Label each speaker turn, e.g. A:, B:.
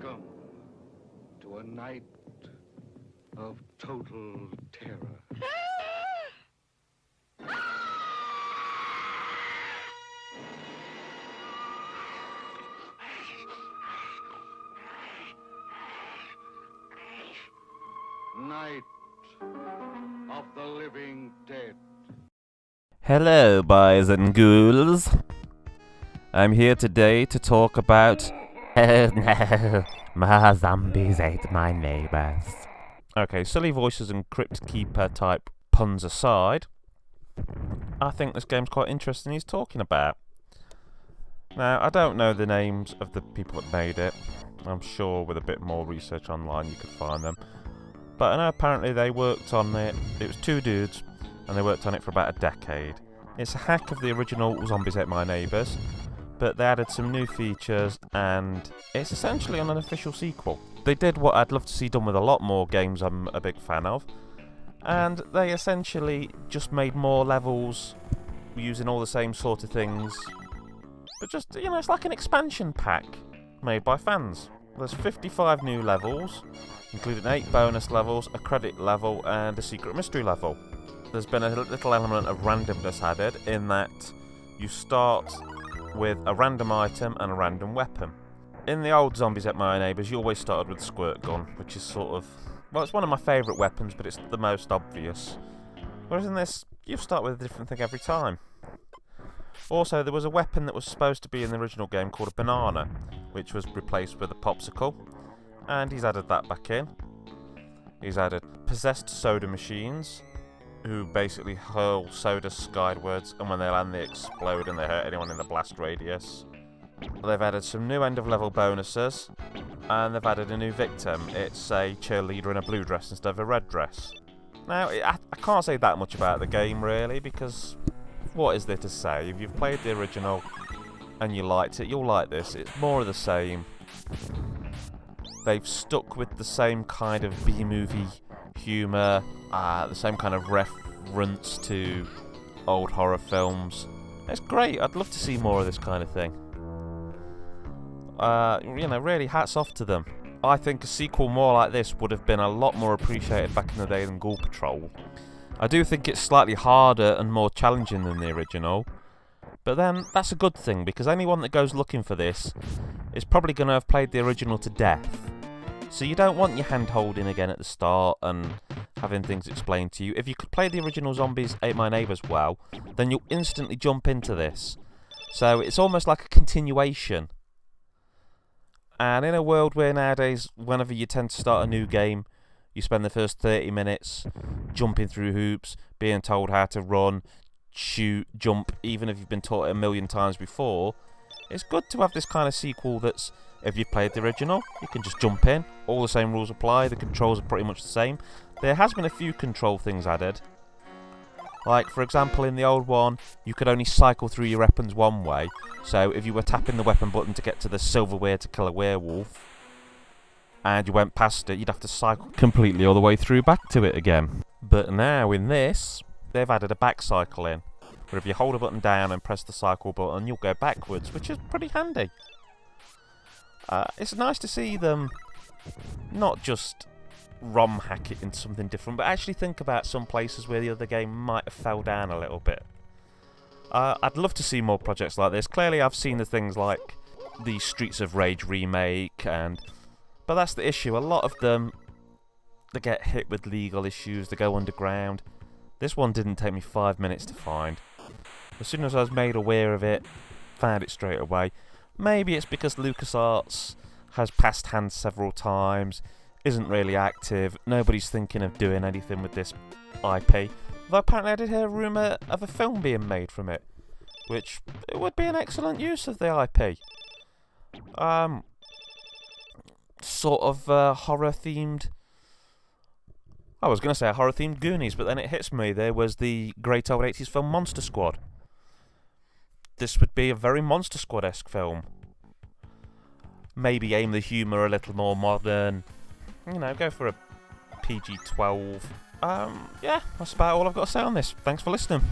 A: Welcome to a night of total terror. Night of the living dead.
B: Hello, boys and ghouls. I'm here today to talk about... Oh no, my zombies ate my neighbours. Okay, silly voices and Crypt Keeper type puns aside, I think this game's quite interesting he's talking about. Now, I don't know the names of the people that made it. I'm sure with a bit more research online you could find them. But I know apparently they worked on it. It was two dudes, and they worked on it for about a decade. It's a hack of the original Zombies Ate My Neighbours, but they added some new features, and it's essentially an unofficial sequel. They did what I'd love to see done with a lot more games I'm a big fan of, and they essentially just made more levels using all the same sort of things, but just, you know, it's like an expansion pack made by fans. There's 55 new levels, including 8 bonus levels, a credit level, and a secret mystery level. There's been a little element of randomness added in that you start with a random item and a random weapon. In the old Zombies Ate My Neighbours, you always started with a squirt gun, which is sort of... well, it's one of my favourite weapons, but it's the most obvious. Whereas in this, you start with a different thing every time. Also, there was a weapon that was supposed to be in the original game called a banana, which was replaced with a popsicle, and he's added that back in. He's added possessed soda machines, who basically hurl soda skywards, and when they land they explode and they hurt anyone in the blast radius. They've added some new end of level bonuses, and they've added a new victim. It's a cheerleader in a blue dress instead of a red dress. Now, I can't say that much about the game really, because what is there to say? If you've played the original and you liked it, you'll like this. It's more of the same. They've stuck with the same kind of B-movie humour, the same kind of reference to old horror films. It's great. I'd love to see more of this kind of thing. You know, really hats off to them. I think a sequel more like this would have been a lot more appreciated back in the day than Ghoul Patrol. I do think it's slightly harder and more challenging than the original, but then that's a good thing, because anyone that goes looking for this is probably going to have played the original to death. So you don't want your hand holding again at the start and having things explained to you. If you could play the original Zombies Ate My Neighbours well, then you'll instantly jump into this. So it's almost like a continuation. And in a world where nowadays, whenever you tend to start a new game, you spend the first 30 minutes jumping through hoops, being told how to run, shoot, jump, even if you've been taught it a million times before, it's good to have this kind of sequel that's, if you've played the original, you can just jump in, all the same rules apply, the controls are pretty much the same. There has been a few control things added. Like, for example, in the old one, you could only cycle through your weapons one way, so if you were tapping the weapon button to get to the silverware to kill a werewolf, and you went past it, you'd have to cycle completely all the way through back to it again. But now, in this, they've added a back cycle in, where if you hold a button down and press the cycle button, you'll go backwards, which is pretty handy. It's nice to see them not just ROM hack it into something different, but actually think about some places where the other game might have fell down a little bit. I'd love to see more projects like this. Clearly I've seen the things like the Streets of Rage remake, but that's the issue. A lot of them, they get hit with legal issues, they go underground. This one didn't take me 5 minutes to find. As soon as I was made aware of it, found it straight away. Maybe it's because LucasArts has passed hands several times, isn't really active, nobody's thinking of doing anything with this IP. Though apparently I did hear a rumour of a film being made from it, which it would be an excellent use of the IP. Sort of horror-themed... I was going to say a horror-themed Goonies, but then it hits me. There was the great old 80s film Monster Squad. This would be a very Monster Squad-esque film. Maybe aim the humour a little more modern. You know, go for a PG-12. Yeah, that's about all I've got to say on this. Thanks for listening.